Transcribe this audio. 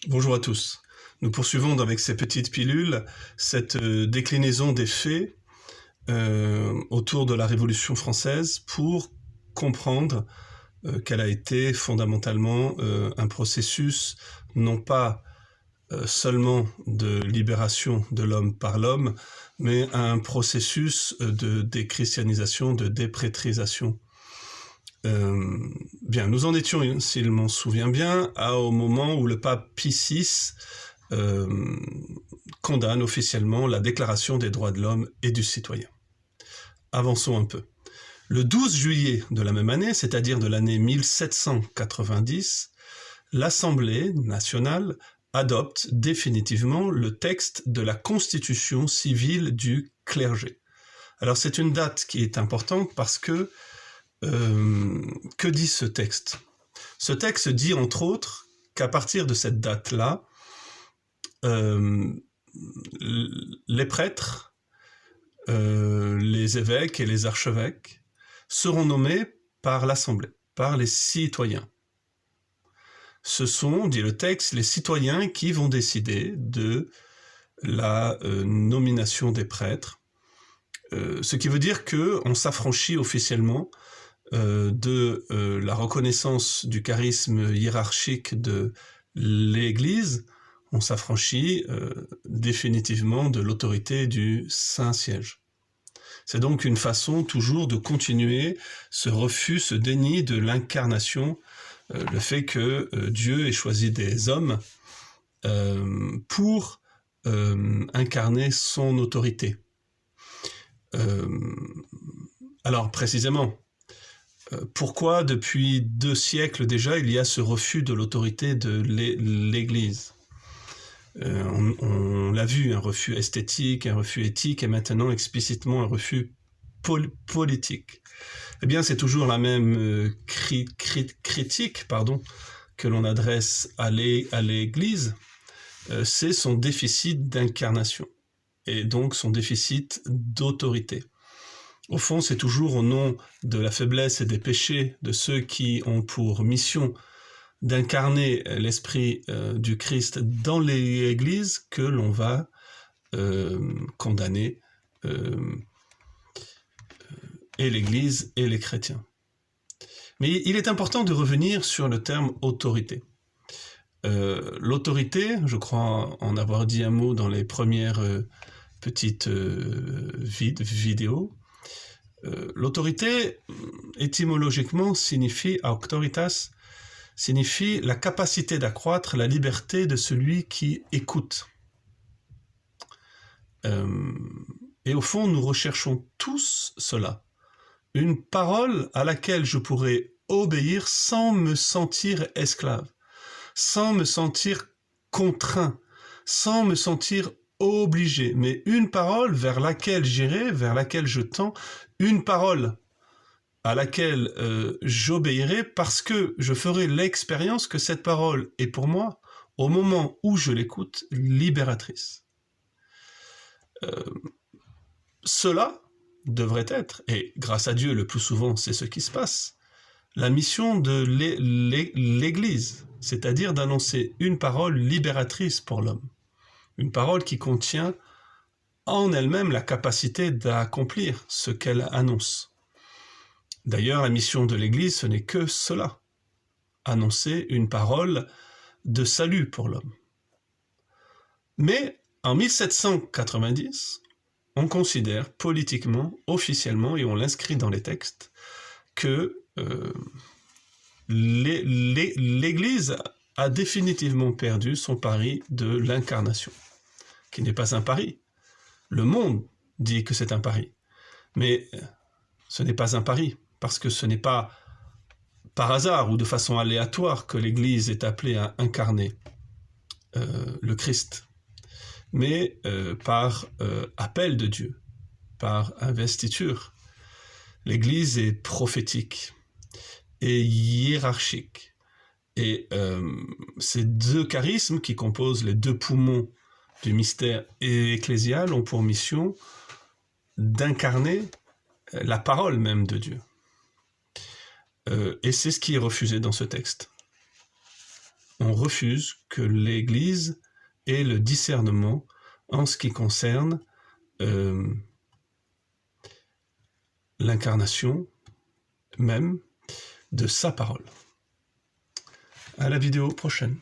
Bonjour à tous. Nous poursuivons avec ces petites pilules cette déclinaison des faits autour de la Révolution française pour comprendre qu'elle a été fondamentalement un processus non pas seulement de libération de l'homme par l'homme, mais un processus de déchristianisation, de déprétrisation. Bien, nous en étions, s'il m'en souvient bien, au moment où le pape Pie VI condamne officiellement la Déclaration des droits de l'homme et du citoyen. Avançons un peu. Le 12 juillet de la même année, c'est-à-dire de l'année 1790, l'Assemblée nationale adopte définitivement le texte de la Constitution civile du clergé. Alors c'est une date qui est importante parce que dit ce texte? Ce texte dit entre autres qu'à partir de cette date-là, les prêtres, les évêques et les archevêques seront nommés par l'Assemblée, par les citoyens. Ce sont, dit le texte, les citoyens qui vont décider de la nomination des prêtres, ce qui veut dire qu'on s'affranchit officiellement de la reconnaissance du charisme hiérarchique de l'Église, on s'affranchit définitivement de l'autorité du Saint-Siège. C'est donc une façon toujours de continuer ce refus, ce déni de l'incarnation, le fait que Dieu ait choisi des hommes pour incarner son autorité. Alors précisément, pourquoi depuis 2 siècles déjà il y a ce refus de l'autorité de l'Église? On l'a vu, un refus esthétique, un refus éthique et maintenant explicitement un refus politique. Eh bien c'est toujours la même critique que l'on adresse à l'Église, c'est son déficit d'incarnation et donc son déficit d'autorité. Au fond, c'est toujours au nom de la faiblesse et des péchés de ceux qui ont pour mission d'incarner l'esprit du Christ dans l'Église que l'on va condamner et l'Église et les chrétiens. Mais il est important de revenir sur le terme autorité. L'autorité, je crois en avoir dit un mot dans les premières petites vidéos, l'autorité, étymologiquement, signifie auctoritas, signifie la capacité d'accroître la liberté de celui qui écoute. Et au fond, nous recherchons tous cela. Une parole à laquelle je pourrais obéir sans me sentir esclave, sans me sentir contraint, sans me sentir obligé, mais une parole vers laquelle j'irai, vers laquelle je tends, une parole à laquelle j'obéirai parce que je ferai l'expérience que cette parole est pour moi, au moment où je l'écoute, libératrice. Cela devrait être, et grâce à Dieu le plus souvent c'est ce qui se passe, la mission de l'Église, c'est-à-dire d'annoncer une parole libératrice pour l'homme. Une parole qui contient en elle-même la capacité d'accomplir ce qu'elle annonce. D'ailleurs, la mission de l'Église, ce n'est que cela, annoncer une parole de salut pour l'homme. Mais en 1790, on considère politiquement, officiellement, et on l'inscrit dans les textes, que l'Église a définitivement perdu son pari de l'incarnation, qui n'est pas un pari. Le monde dit que c'est un pari, mais ce n'est pas un pari, parce que ce n'est pas par hasard ou de façon aléatoire que l'Église est appelée à incarner le Christ, mais par appel de Dieu, par investiture. L'Église est prophétique et hiérarchique. Et ces 2 charismes qui composent les 2 poumons du mystère ecclésial ont pour mission d'incarner la parole même de Dieu. Et c'est ce qui est refusé dans ce texte. On refuse que l'Église ait le discernement en ce qui concerne l'incarnation même de sa parole. À la vidéo prochaine.